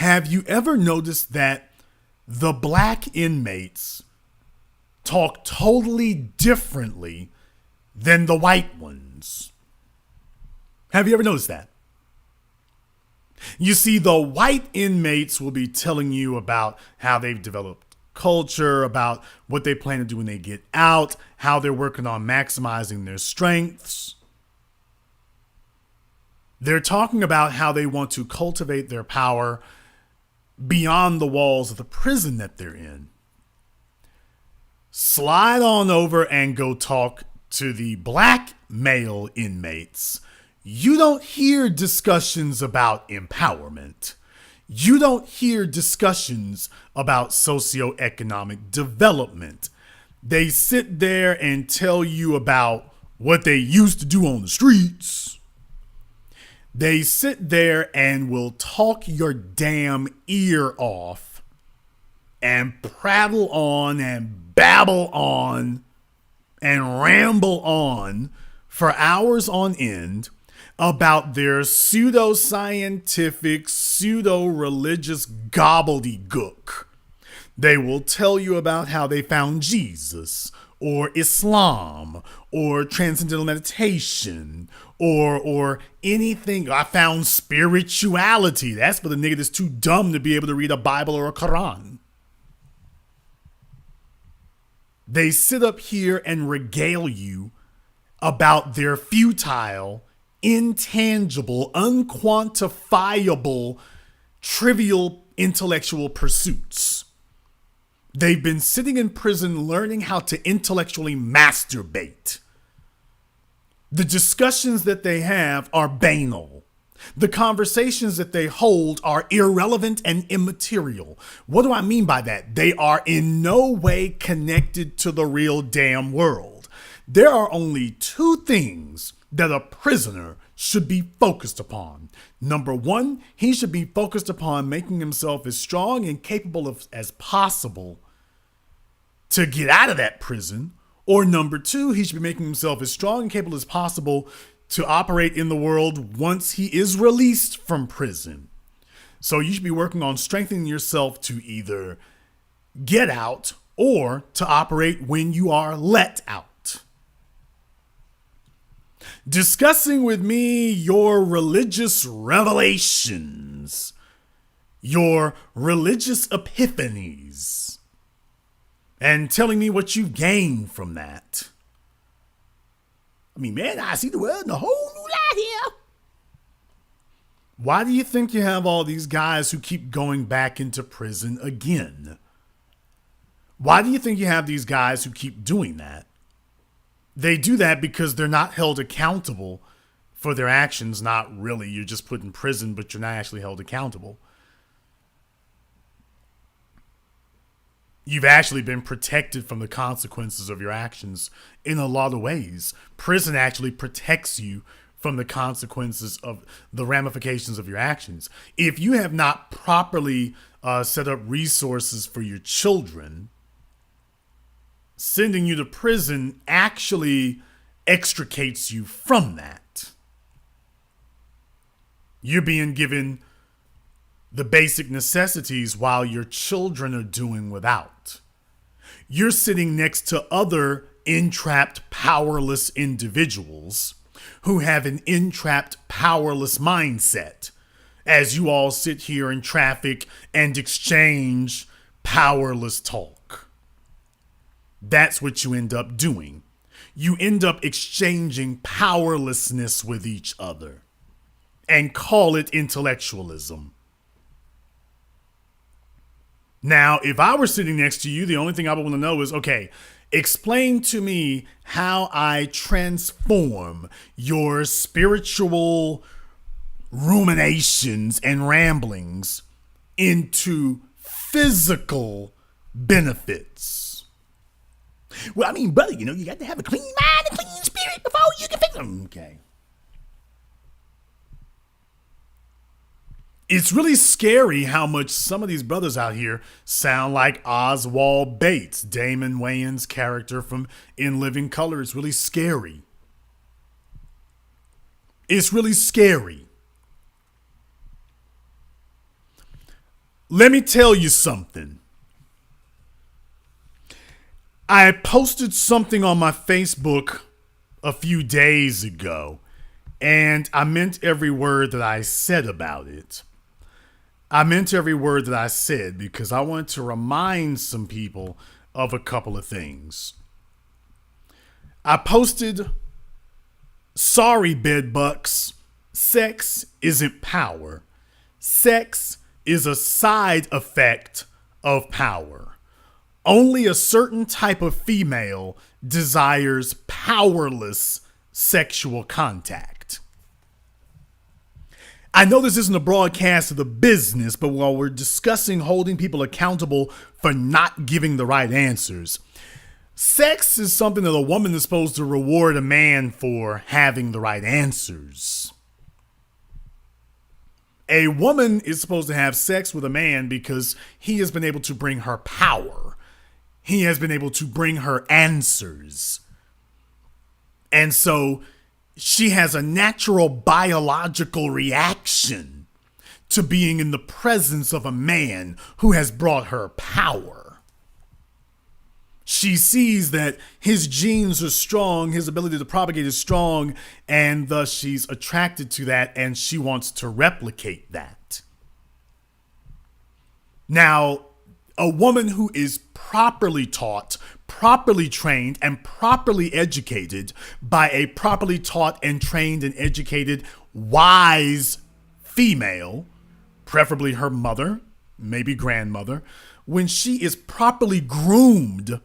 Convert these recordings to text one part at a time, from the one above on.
Have you ever noticed that the black inmates talk totally differently than the white ones? Have you ever noticed that? You see, the white inmates will be telling you about how they've developed culture, about what they plan to do when they get out, how they're working on maximizing their strengths. They're talking about how they want to cultivate their power beyond the walls of the prison that they're in. Slide on over and go talk to the black male inmates. You don't hear discussions about empowerment. You don't hear discussions about socioeconomic development. They sit there and tell you about what they used to do on the streets. They sit there and will talk your damn ear off and prattle on and babble on and ramble on for hours on end about their pseudoscientific, pseudo-religious gobbledygook. They will tell you about how they found Jesus, or Islam, or transcendental meditation, or anything. I found spirituality. That's for the nigga that's too dumb to be able to read a Bible or a Quran. They sit up here and regale you about their futile, intangible, unquantifiable, trivial intellectual pursuits. They've been sitting in prison learning how to intellectually masturbate. The discussions that they have are banal. The conversations that they hold are irrelevant and immaterial. What do I mean by that? They are in no way connected to the real damn world. There are only two things that a prisoner should be focused upon. Number one, he should be focused upon making himself as strong and capable as possible to get out of that prison. Or number two, he should be making himself as strong and capable as possible to operate in the world once he is released from prison. So you should be working on strengthening yourself to either get out or to operate when you are let out. Discussing with me your religious revelations, your religious epiphanies, and telling me what you've gained from that. I mean, man, I see the world in a whole new light here. Why do you think you have all these guys who keep going back into prison again? Why do you think you have these guys who keep doing that? They do that because they're not held accountable for their actions. Not really. You're just put in prison, but you're not actually held accountable. You've actually been protected from the consequences of your actions in a lot of ways. Prison actually protects you from the consequences of the ramifications of your actions. If you have not properly set up resources for your children, sending you to prison actually extricates you from that. You're being given the basic necessities while your children are doing without. You're sitting next to other entrapped, powerless individuals who have an entrapped, powerless mindset as you all sit here in traffic and exchange powerless talk. That's what you end up doing. You end up exchanging powerlessness with each other and call it intellectualism. Now, if I were sitting next to you, the only thing I would want to know is, okay, explain to me how I transform your spiritual ruminations and ramblings into physical benefits. Well, I mean, brother, you got to have a clean mind and clean spirit before you can fix them. Okay. It's really scary how much some of these brothers out here sound like Oswald Bates, Damon Wayans' character from In Living Color. It's really scary. It's really scary. Let me tell you something. I posted something on my Facebook a few days ago, and I meant every word that I said about it. I meant every word that I said because I wanted to remind some people of a couple of things. I posted, sorry, bedbugs, sex isn't power. Sex is a side effect of power. Only a certain type of female desires powerless sexual contact. I know this isn't a broadcast of the business, but while we're discussing holding people accountable for not giving the right answers, sex is something that a woman is supposed to reward a man for having the right answers. A woman is supposed to have sex with a man because he has been able to bring her power. He has been able to bring her answers. And so she has a natural biological reaction to being in the presence of a man who has brought her power. She sees that his genes are strong, his ability to propagate is strong, and thus she's attracted to that and she wants to replicate that. Now, a woman who is properly taught, properly trained, and properly educated by a properly taught and trained and educated, wise female, preferably her mother, maybe grandmother, when she is properly groomed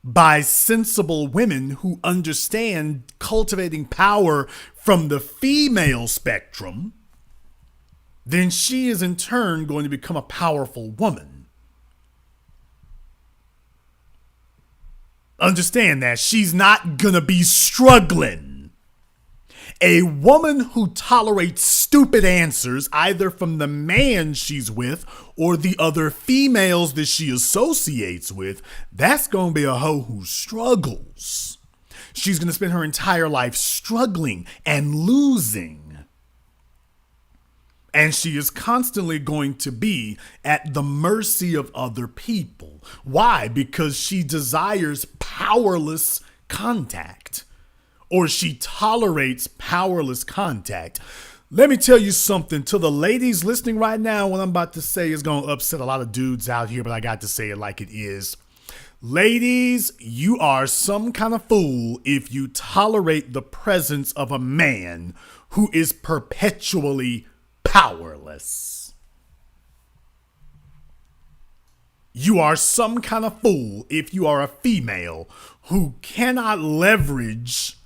by sensible women who understand cultivating power from the female spectrum, then she is in turn going to become a powerful woman. Understand that she's not gonna be struggling. A woman who tolerates stupid answers, either from the man she's with or the other females that she associates with, that's gonna be a hoe who struggles. She's gonna spend her entire life struggling and losing. And she is constantly going to be at the mercy of other people. Why? Because she desires powerless contact, or she tolerates powerless contact. Let me tell you something to the ladies listening right now. What I'm about to say is going to upset a lot of dudes out here, but I got to say it like it is. Ladies, you are some kind of fool if you tolerate the presence of a man who is perpetually powerless. You are some kind of fool if you are a female who cannot leverage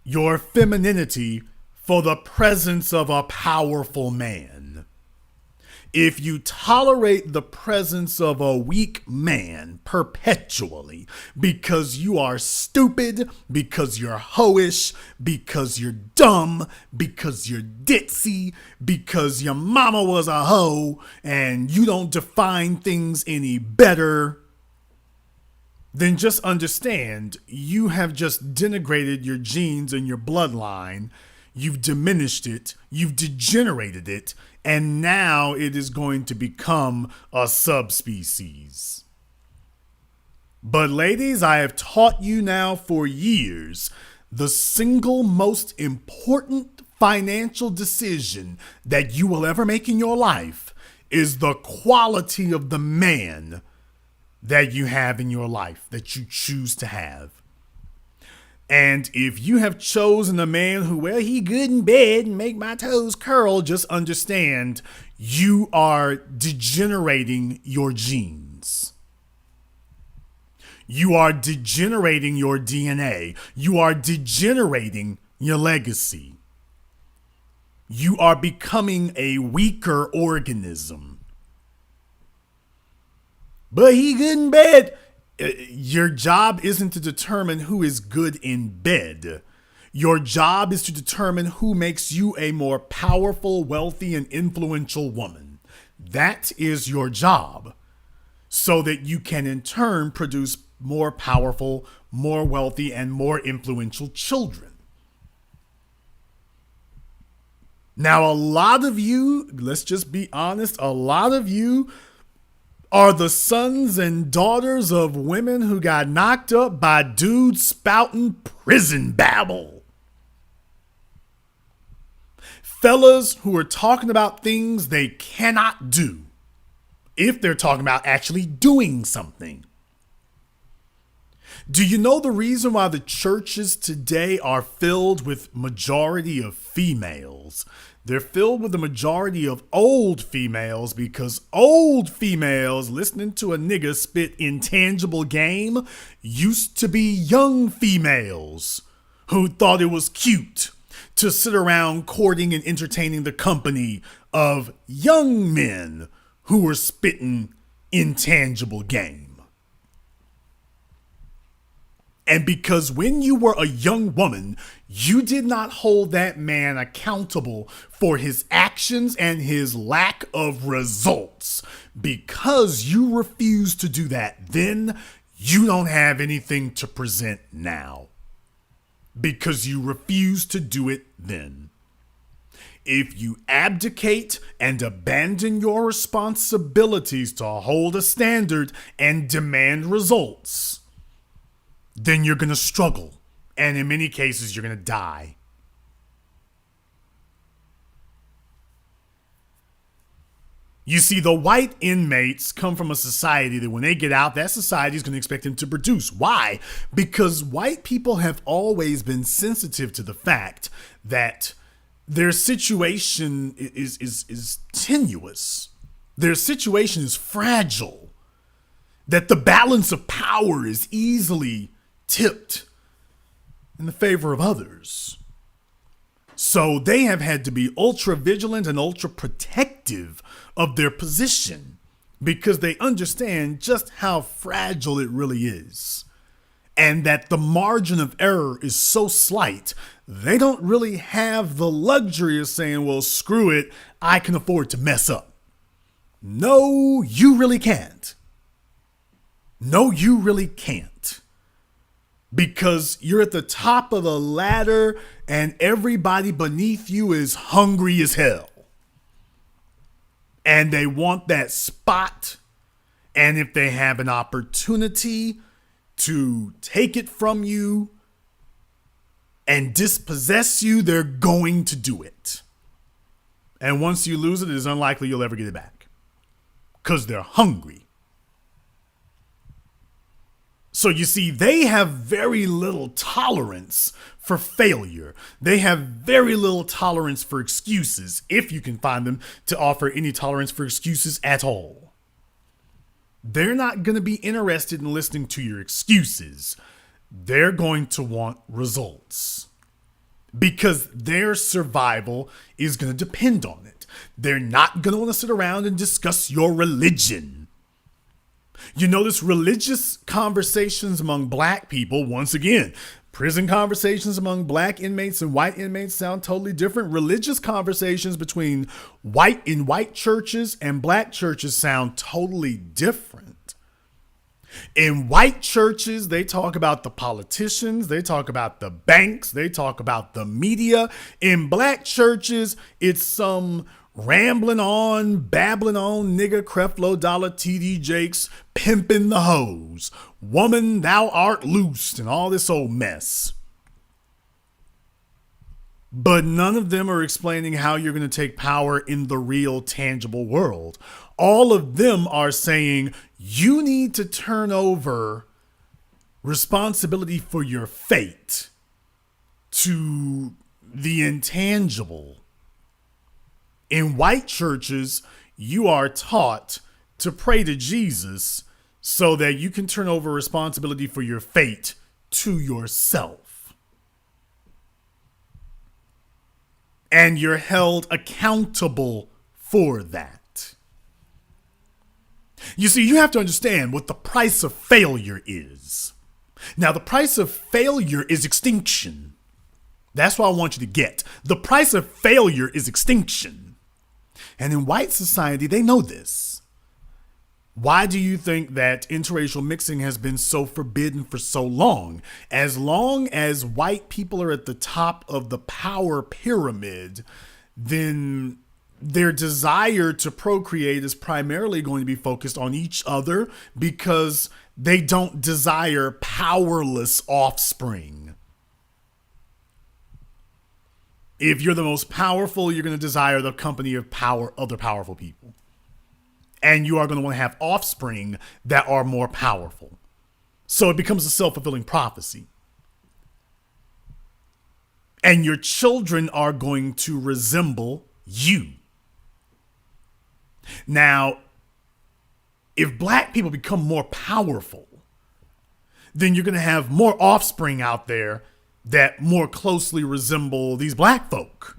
your femininity for the presence of a powerful man. If you tolerate the presence of a weak man perpetually because you are stupid, because you're hoish, because you're dumb, because you're ditzy, because your mama was a hoe and you don't define things any better, then just understand you have just denigrated your genes and your bloodline. You've diminished it, you've degenerated it, and now it is going to become a subspecies. But ladies, I have taught you now for years, the single most important financial decision that you will ever make in your life is the quality of the man that you have in your life, that you choose to have. And if you have chosen a man who, well, he good in bed and make my toes curl, just understand you are degenerating your genes. You are degenerating your DNA. You are degenerating your legacy. You are becoming a weaker organism. But he good in bed. Your job isn't to determine who is good in bed. Your job is to determine who makes you a more powerful, wealthy, and influential woman. That is your job, so that you can in turn produce more powerful, more wealthy, and more influential children. Now, a lot of you, let's just be honest, a lot of you are the sons and daughters of women who got knocked up by dudes spouting prison babble. Fellas who are talking about things they cannot do if they're talking about actually doing something. Do you know the reason why the churches today are filled with majority of females? They're filled with the majority of old females because old females listening to a nigga spit intangible game used to be young females who thought it was cute to sit around courting and entertaining the company of young men who were spitting intangible game. And because when you were a young woman, you did not hold that man accountable for his actions and his lack of results. Because you refused to do that then, you don't have anything to present now. Because you refused to do it then. If you abdicate and abandon your responsibilities to hold a standard and demand results, then you're going to struggle. And in many cases, you're going to die. You see, the white inmates come from a society that when they get out, that society is going to expect them to produce. Why? Because white people have always been sensitive to the fact that their situation is tenuous. Their situation is fragile. That the balance of power is easily tipped in the favor of others. So they have had to be ultra vigilant and ultra protective of their position because they understand just how fragile it really is. And that the margin of error is so slight, they don't really have the luxury of saying, well, screw it, I can afford to mess up. No, you really can't. No, you really can't. Because you're at the top of the ladder and everybody beneath you is hungry as hell. And they want that spot. And if they have an opportunity to take it from you and dispossess you, they're going to do it. And once you lose it, it's unlikely you'll ever get it back. Because they're hungry. So you see, they have very little tolerance for failure. They have very little tolerance for excuses, if you can find them to offer any tolerance for excuses at all. They're not going to be interested in listening to your excuses. They're going to want results. Because their survival is going to depend on it. They're not going to want to sit around and discuss your religion. You notice religious conversations among black people, once again, prison conversations among black inmates and white inmates sound totally different. Religious conversations between white churches and black churches sound totally different. In white churches, they talk about the politicians, they talk about the banks, they talk about the media. In black churches, it's some rambling on, babbling on, nigga, Creflo Dollar, TD Jakes, pimping the hoes, woman, thou art loosed, and all this old mess. But none of them are explaining how you're going to take power in the real, tangible world. All of them are saying you need to turn over responsibility for your fate to the intangible. In white churches, you are taught to pray to Jesus so that you can turn over responsibility for your fate to yourself. And you're held accountable for that. You see, you have to understand what the price of failure is. Now, the price of failure is extinction. That's what I want you to get. The price of failure is extinction. And in white society, they know this. Why do you think that interracial mixing has been so forbidden for so long? As long as white people are at the top of the power pyramid, then their desire to procreate is primarily going to be focused on each other because they don't desire powerless offspring. If you're the most powerful, you're going to desire the company of other powerful people. And you are going to want to have offspring that are more powerful. So it becomes a self-fulfilling prophecy. And your children are going to resemble you. Now, if black people become more powerful, then you're going to have more offspring out there that more closely resemble these black folk.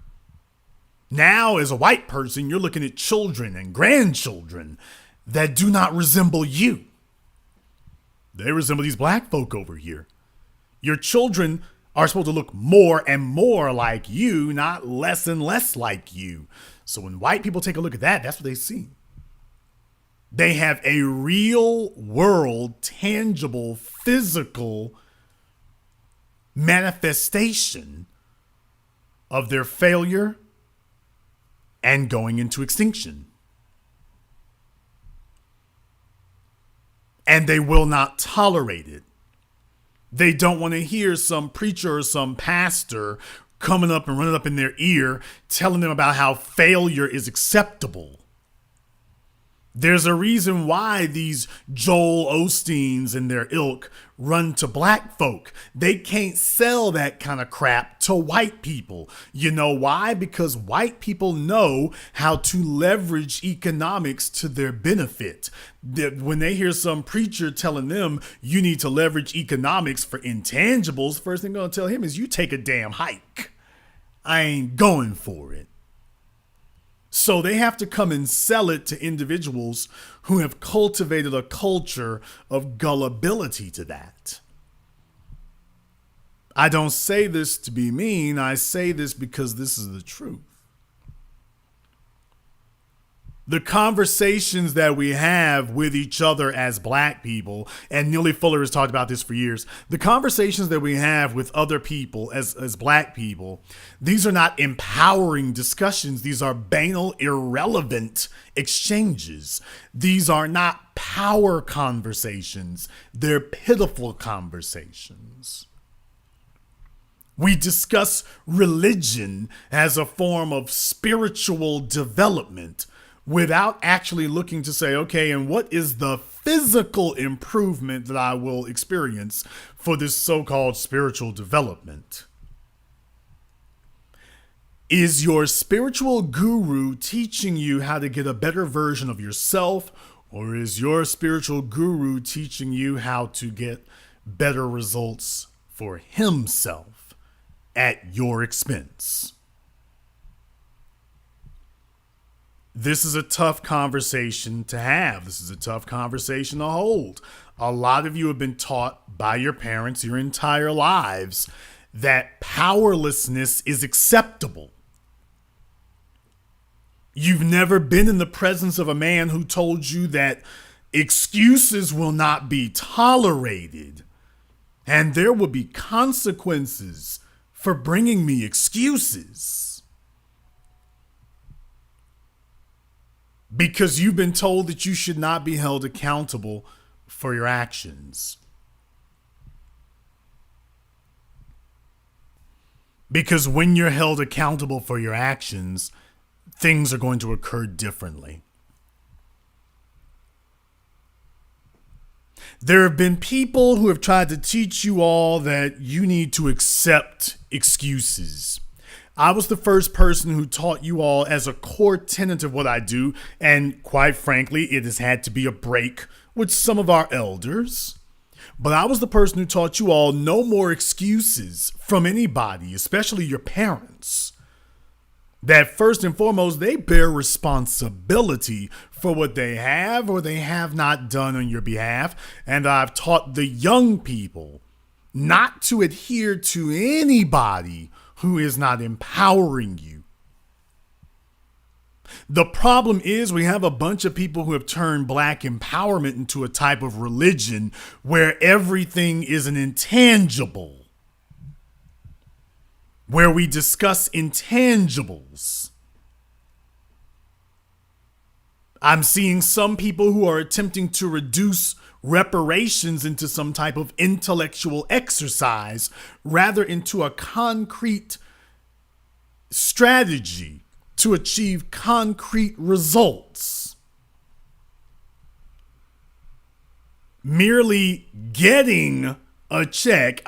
Now, as a white person, you're looking at children and grandchildren that do not resemble you. They resemble these black folk over here. Your children are supposed to look more and more like you, not less and less like you. So when white people take a look at that, that's what they see. They have a real world, tangible, physical manifestation of their failure and going into extinction. And they will not tolerate it. They don't want to hear some preacher or some pastor coming up and running up in their ear telling them about how failure is acceptable. There's a reason why these Joel Osteens and their ilk run to black folk. They can't sell that kind of crap to white people. You know why? Because white people know how to leverage economics to their benefit. When they hear some preacher telling them you need to leverage economics for intangibles, first thing they're going to tell him is you take a damn hike. I ain't going for it. So they have to come and sell it to individuals who have cultivated a culture of gullibility to that. I don't say this to be mean. I say this because this is the truth. The conversations that we have with each other as black people, and Neely Fuller has talked about this for years, the conversations that we have with other people as black people, these are not empowering discussions. These are banal, irrelevant exchanges. These are not power conversations. They're pitiful conversations. We discuss religion as a form of spiritual development, without actually looking to say, okay, and what is the physical improvement that I will experience for this so-called spiritual development? Is your spiritual guru teaching you how to get a better version of yourself, or is your spiritual guru teaching you how to get better results for himself at your expense? This is a tough conversation to have. This is a tough conversation to hold. A lot of you have been taught by your parents your entire lives that powerlessness is acceptable. You've never been in the presence of a man who told you that excuses will not be tolerated and there will be consequences for bringing me excuses. Because you've been told that you should not be held accountable for your actions. Because when you're held accountable for your actions, things are going to occur differently. There have been people who have tried to teach you all that you need to accept excuses. I was the first person who taught you all as a core tenet of what I do, and quite frankly, it has had to be a break with some of our elders. But I was the person who taught you all no more excuses from anybody, especially your parents. That first and foremost, they bear responsibility for what they have or they have not done on your behalf. And I've taught the young people not to adhere to anybody who is not empowering you. The problem is we have a bunch of people who have turned black empowerment into a type of religion where everything is an intangible, where we discuss intangibles. I'm seeing some people who are attempting to reduce reparations into some type of intellectual exercise rather into a concrete strategy to achieve concrete results. Merely getting a check.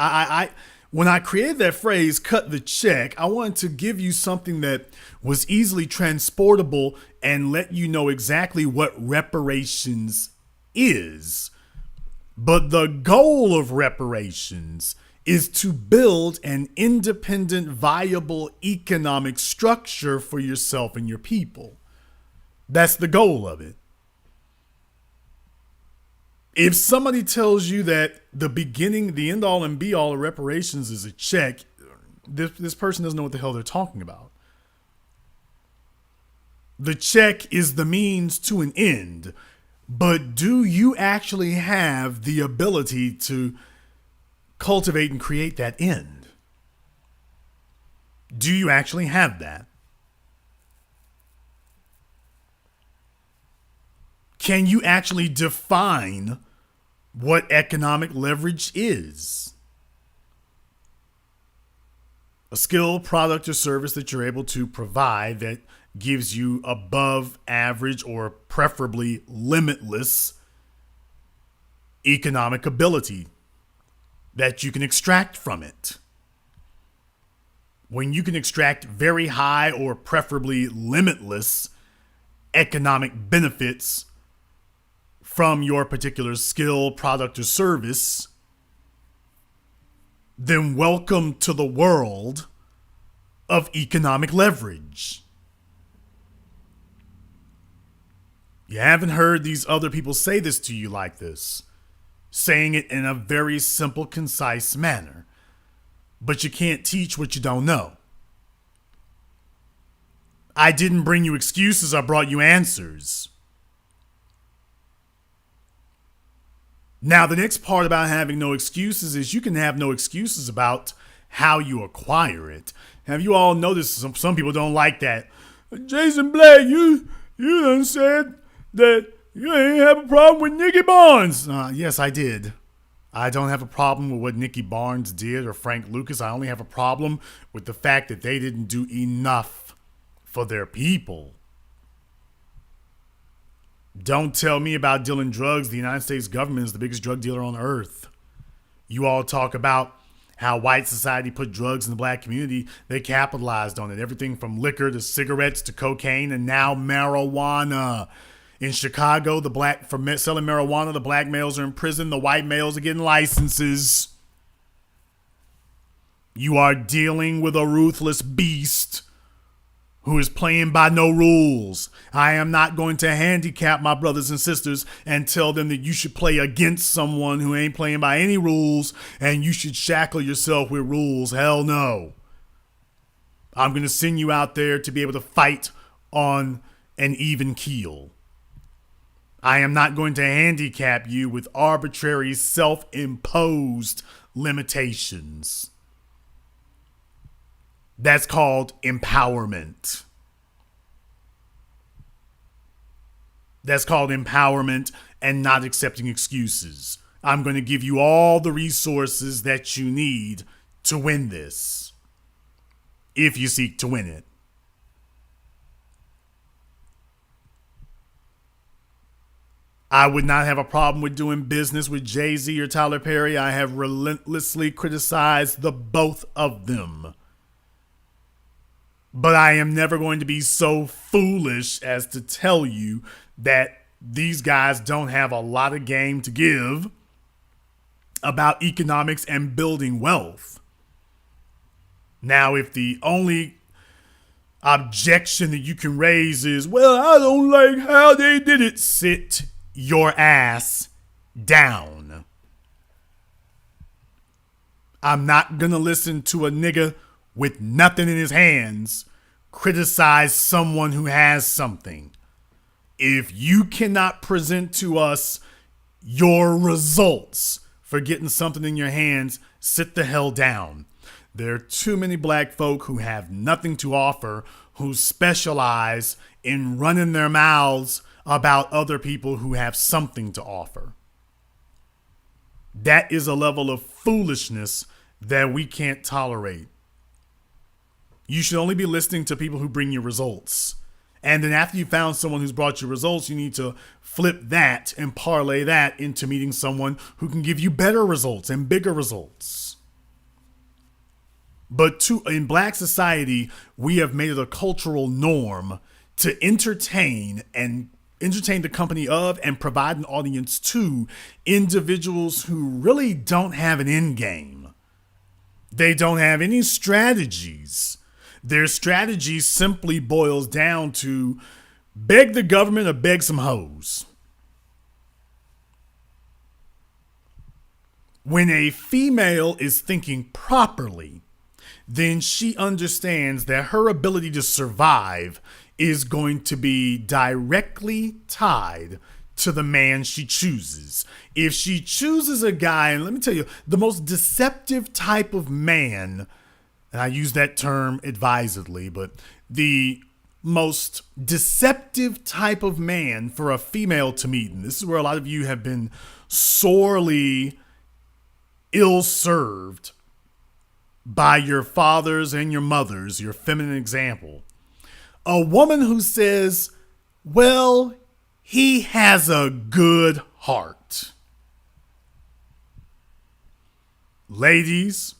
When I created that phrase, cut the check, I wanted to give you something that was easily transportable and let you know exactly what reparations is. But the goal of reparations is to build an independent, viable economic structure for yourself and your people. That's the goal of it. If somebody tells you that the beginning, the end all and be all of reparations is a check, this person doesn't know what the hell they're talking about. The check is the means to an end, but do you actually have the ability to cultivate and create that end? Do you actually have that? Can you actually define what economic leverage is? A skill, product, or service that you're able to provide that gives you above average or preferably limitless economic ability that you can extract from it. When you can extract very high or preferably limitless economic benefits from your particular skill, product, or service, then welcome to the world of economic leverage. You haven't heard these other people say this to you like this, saying it in a very simple, concise manner. But you can't teach what you don't know. I didn't bring you excuses, I brought you answers. Now, the next part about having no excuses is you can have no excuses about how you acquire it. Have you all noticed some people don't like that? Jason Black, you done said that you ain't have a problem with Nicky Barnes. Yes, I did. I don't have a problem with what Nicky Barnes did or Frank Lucas. I only have a problem with the fact that they didn't do enough for their people. Don't tell me about dealing drugs. The United States government is the biggest drug dealer on earth. You all talk about how white society put drugs in the black community. They capitalized on it. Everything from liquor to cigarettes to cocaine and now marijuana. In Chicago, for selling marijuana, the black males are in prison. The white males are getting licenses. You are dealing with a ruthless beast who is playing by no rules. I am not going to handicap my brothers and sisters and tell them that you should play against someone who ain't playing by any rules and you should shackle yourself with rules. Hell no. I'm going to send you out there to be able to fight on an even keel. I am not going to handicap you with arbitrary, self-imposed limitations. That's called empowerment. That's called empowerment and not accepting excuses. I'm going to give you all the resources that you need to win this, if you seek to win it. I would not have a problem with doing business with Jay-Z or Tyler Perry. I have relentlessly criticized the both of them. But I am never going to be so foolish as to tell you that these guys don't have a lot of game to give about economics and building wealth. Now, if the only objection that you can raise is, well, I don't like how they did it, sit your ass down. I'm not going to listen to a nigga with nothing in his hands criticize someone who has something. If you cannot present to us your results for getting something in your hands, sit the hell down. There are too many black folk who have nothing to offer, who specialize in running their mouths about other people who have something to offer. That is a level of foolishness that we can't tolerate. You should only be listening to people who bring you results. And then after you found someone who's brought you results, you need to flip that and parlay that into meeting someone who can give you better results and bigger results. But in Black society, we have made it a cultural norm to entertain the company of and provide an audience to individuals who really don't have an end game. They don't have any strategies. Their strategy simply boils down to beg the government or beg some hoes. When a female is thinking properly, then she understands that her ability to survive is going to be directly tied to the man she chooses. If she chooses a guy, and let me tell you, the most deceptive type of man, and I use that term advisedly, but the most deceptive type of man for a female to meet, and this is where a lot of you have been sorely ill-served by your fathers and your mothers, your feminine example. A woman who says, well, he has a good heart. Ladies,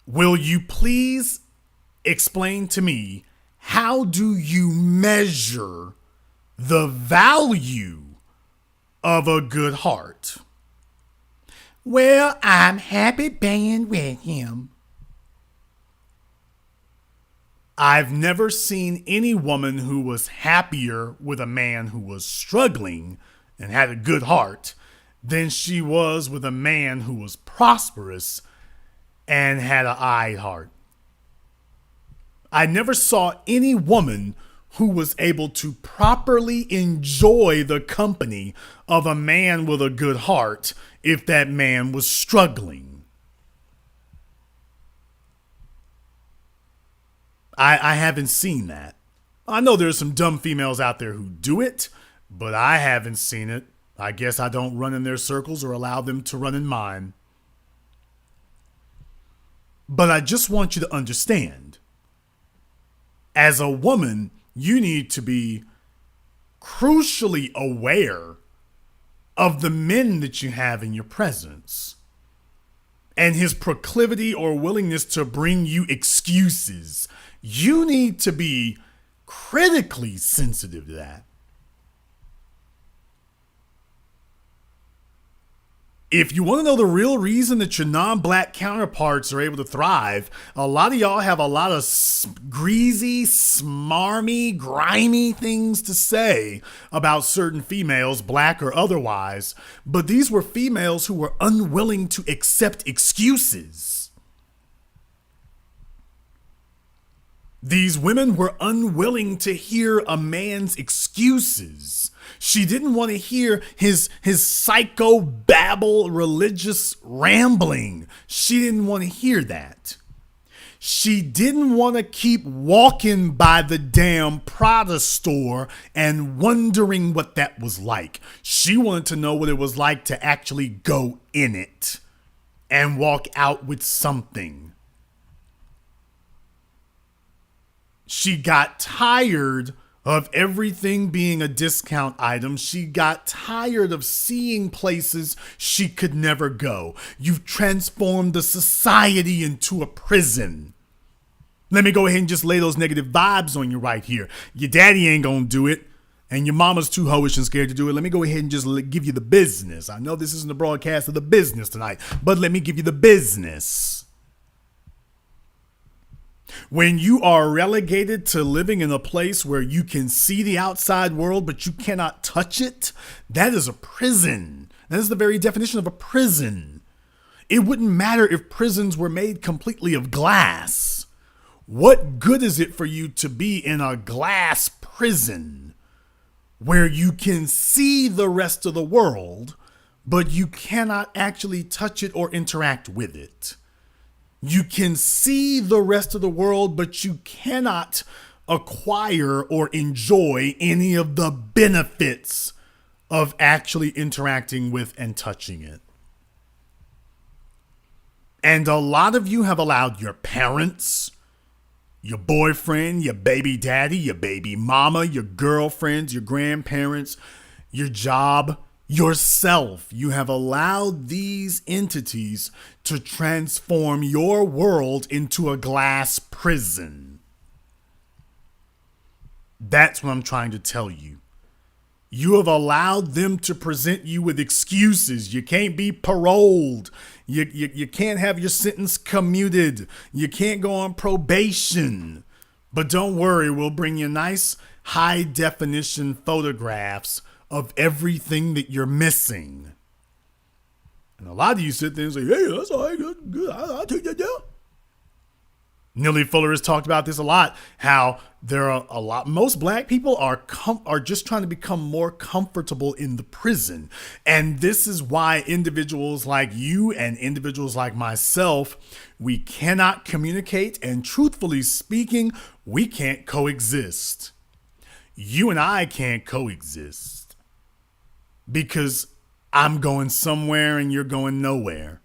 will you please explain to me, how do you measure the value of a good heart? Well, I'm happy being with him. I've never seen any woman who was happier with a man who was struggling and had a good heart than she was with a man who was prosperous and had an eye heart. I never saw any woman who was able to properly enjoy the company of a man with a good heart if that man was struggling. I haven't seen that. I know there's some dumb females out there who do it, but I haven't seen it. I guess I don't run in their circles or allow them to run in mine. But I just want you to understand, as a woman, you need to be crucially aware of the men that you have in your presence and his proclivity or willingness to bring you excuses. You need to be critically sensitive to that. If you want to know the real reason that your non-black counterparts are able to thrive, a lot of y'all have a lot of greasy, smarmy, grimy things to say about certain females, black or otherwise, but these were females who were unwilling to accept excuses. These women were unwilling to hear a man's excuses. She didn't want to hear his psycho babble religious rambling. She didn't want to hear that. She didn't want to keep walking by the damn Prada store and wondering what that was like. She wanted to know what it was like to actually go in it and walk out with something. She got tired of everything being a discount item. She got tired of seeing places she could never go. You've transformed the society into a prison. Let me go ahead and just lay those negative vibes on you right here. Your daddy ain't gonna do it, and your mama's too hoish and scared to do it. Let me go ahead and just give you the business. I know this isn't a broadcast of the business tonight, but let me give you the business. When you are relegated to living in a place where you can see the outside world, but you cannot touch it, that is a prison. That is the very definition of a prison. It wouldn't matter if prisons were made completely of glass. What good is it for you to be in a glass prison where you can see the rest of the world, but you cannot actually touch it or interact with it? You can see the rest of the world, but you cannot acquire or enjoy any of the benefits of actually interacting with and touching it. And a lot of you have allowed your parents, your boyfriend, your baby daddy, your baby mama, your girlfriends, your grandparents, your job, yourself. You have allowed these entities to transform your world into a glass prison. That's what I'm trying to tell you. You have allowed them to present you with excuses. You can't be paroled. You can't have your sentence commuted. You can't go on probation. But don't worry, we'll bring you nice high definition photographs of everything that you're missing. And a lot of you sit there and say, hey, that's all right, good. I'll take that down. Neely Fuller has talked about this a lot, how there are most black people are just trying to become more comfortable in the prison. And this is why individuals like you and individuals like myself, we cannot communicate, and truthfully speaking, we can't coexist. You and I can't coexist because I'm going somewhere and you're going nowhere.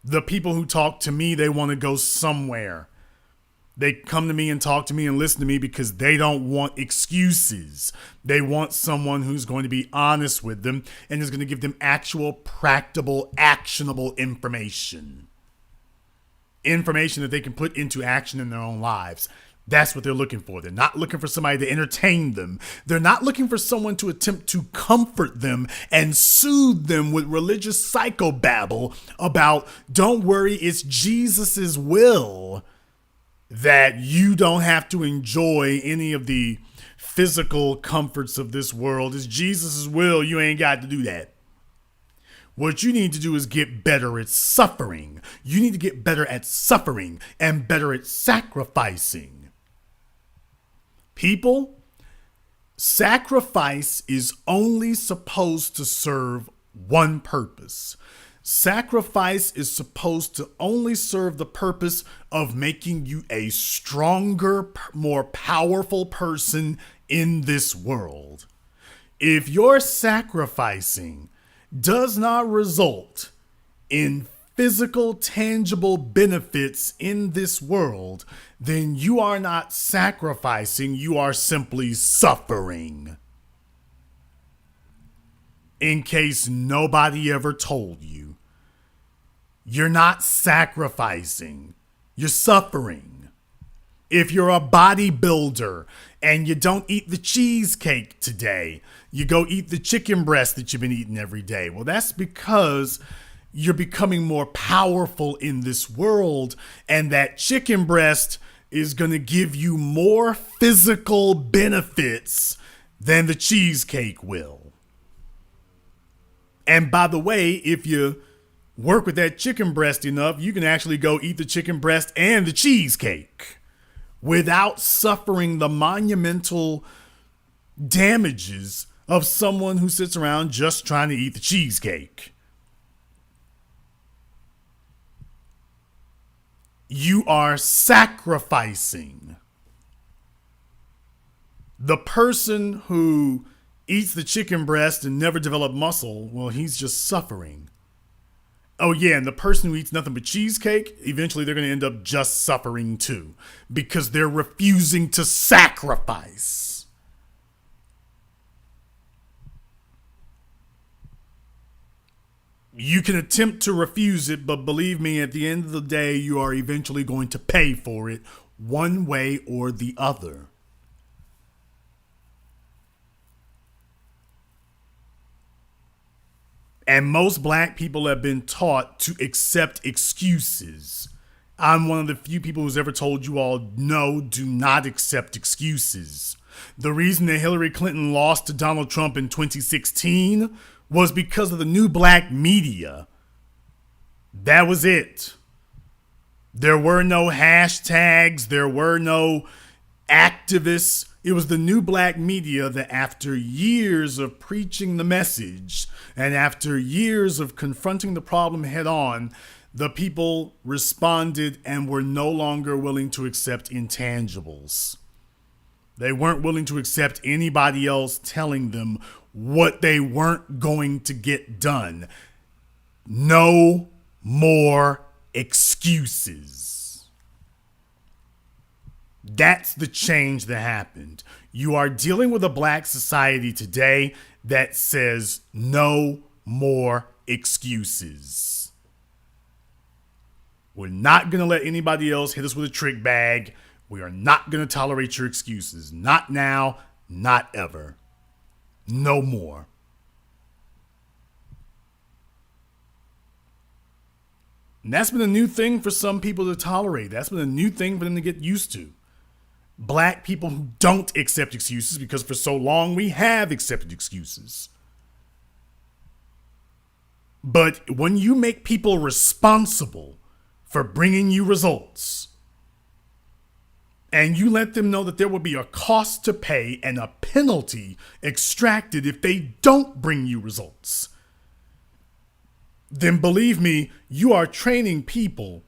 The people who talk to me, they want to go somewhere. They come to me and talk to me and listen to me because they don't want excuses. They want someone who's going to be honest with them and is going to give them actual, practical, actionable information. Information that they can put into action in their own lives. That's what they're looking for. They're not looking for somebody to entertain them. They're not looking for someone to attempt to comfort them and soothe them with religious psychobabble about, don't worry, it's Jesus's will that you don't have to enjoy any of the physical comforts of this world. It's Jesus's will. You ain't got to do that. What you need to do is get better at suffering. You need to get better at suffering and better at sacrificing. People, sacrifice is only supposed to serve one purpose. Sacrifice is supposed to only serve the purpose of making you a stronger, more powerful person in this world. If your sacrificing does not result in physical, tangible benefits in this world, then you are not sacrificing, you are simply suffering. In case nobody ever told you, you're not sacrificing, you're suffering. If you're a bodybuilder and you don't eat the cheesecake today, you go eat the chicken breast that you've been eating every day. Well, that's because you're becoming more powerful in this world, and that chicken breast is going to give you more physical benefits than the cheesecake will. And by the way, if you work with that chicken breast enough, you can actually go eat the chicken breast and the cheesecake without suffering the monumental damages of someone who sits around just trying to eat the cheesecake. You are sacrificing. The person who eats the chicken breast and never develop muscle, well, he's just suffering. Oh yeah, and the person who eats nothing but cheesecake, eventually they're going to end up just suffering too, because they're refusing to sacrifice. You can attempt to refuse it, but believe me, at the end of the day, you are eventually going to pay for it one way or the other. And most black people have been taught to accept excuses. I'm one of the few people who's ever told you all, no, do not accept excuses. The reason that Hillary Clinton lost to Donald Trump in 2016 was because of the new black media. That was it. There were no hashtags. There were no activists. It was the new black media that, after years of preaching the message and after years of confronting the problem head on, the people responded and were no longer willing to accept intangibles. They weren't willing to accept anybody else telling them what they weren't going to get done. No more excuses. That's the change that happened. You are dealing with a black society today that says no more excuses. We're not going to let anybody else hit us with a trick bag. We are not going to tolerate your excuses. Not now, not ever. No more. And that's been a new thing for some people to tolerate. That's been a new thing for them to get used to. Black people who don't accept excuses, because for so long we have accepted excuses. But when you make people responsible for bringing you results, and you let them know that there will be a cost to pay and a penalty extracted if they don't bring you results, then believe me, you are training people.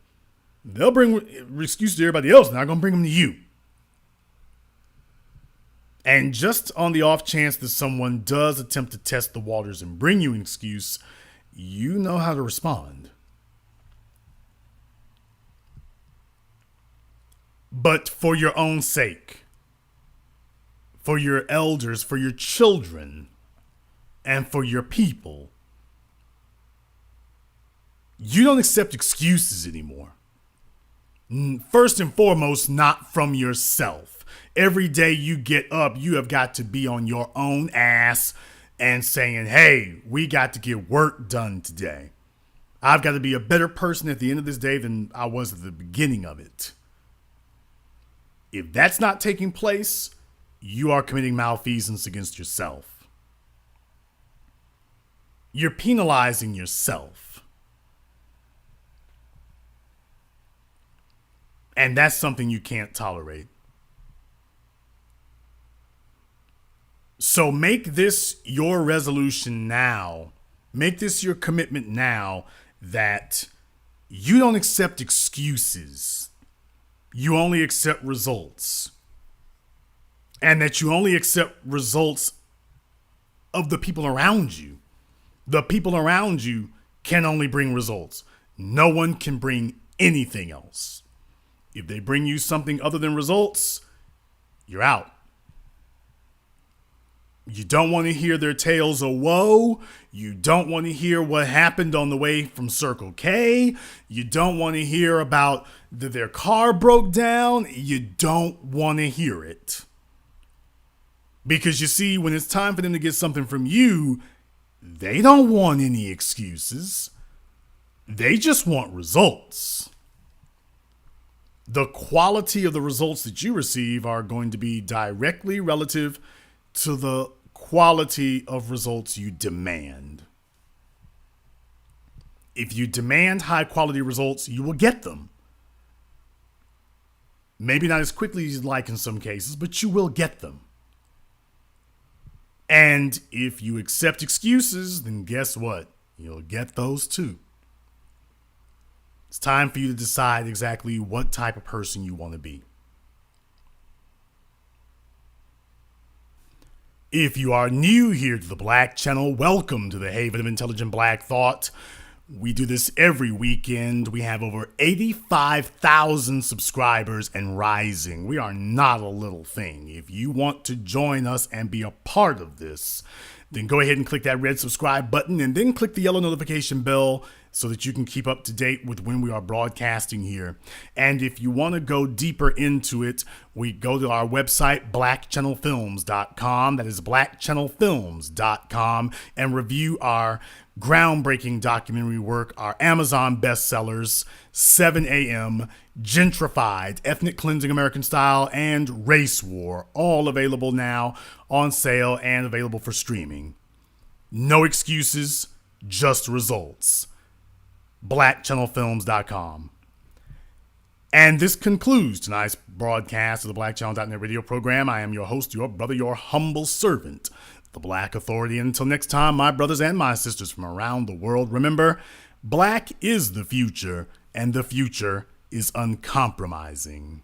They'll bring excuses to everybody else. They're not going to bring them to you. And just on the off chance that someone does attempt to test the waters and bring you an excuse, you know how to respond. But for your own sake, for your elders, for your children, and for your people, you don't accept excuses anymore. First and foremost, not from yourself. Every day you get up, you have got to be on your own ass and saying, hey, we got to get work done today. I've got to be a better person at the end of this day than I was at the beginning of it. If that's not taking place, you are committing malfeasance against yourself. You're penalizing yourself. And that's something you can't tolerate. So make this your resolution now. Make this your commitment now that you don't accept excuses. You only accept results. And that you only accept results of the people around you. The people around you can only bring results. No one can bring anything else. If they bring you something other than results, you're out. You don't want to hear their tales of woe. You don't want to hear what happened on the way from Circle K. You don't want to hear about their car broke down. You don't want to hear it. Because you see, when it's time for them to get something from you, they don't want any excuses. They just want results. The quality of the results that you receive are going to be directly relative to the quality of results you demand. If you demand high quality results, you will get them. Maybe not as quickly as you'd like in some cases, but you will get them. And if you accept excuses, then guess what? You'll get those too. It's time for you to decide exactly what type of person you want to be. If you are new here to the Black Channel, welcome to the Haven of Intelligent Black Thought. We do this every weekend. We have over 85,000 subscribers and rising. We are not a little thing. If you want to join us and be a part of this, then go ahead and click that red subscribe button and then click the yellow notification bell so that you can keep up to date with when we are broadcasting here. And if you want to go deeper into it, we go to our website, blackchannelfilms.com. That is blackchannelfilms.com, and review our groundbreaking documentary work, our Amazon bestsellers, 7 a.m., Gentrified, Ethnic Cleansing American Style, and Race War, all available now on sale and available for streaming. No excuses, just results. blackchannelfilms.com. And this concludes tonight's broadcast of the BlackChannel.net radio program. I am your host, your brother, your humble servant, the Black Authority. Until next time, my brothers and my sisters from around the world, remember, black is the future, and the future is uncompromising.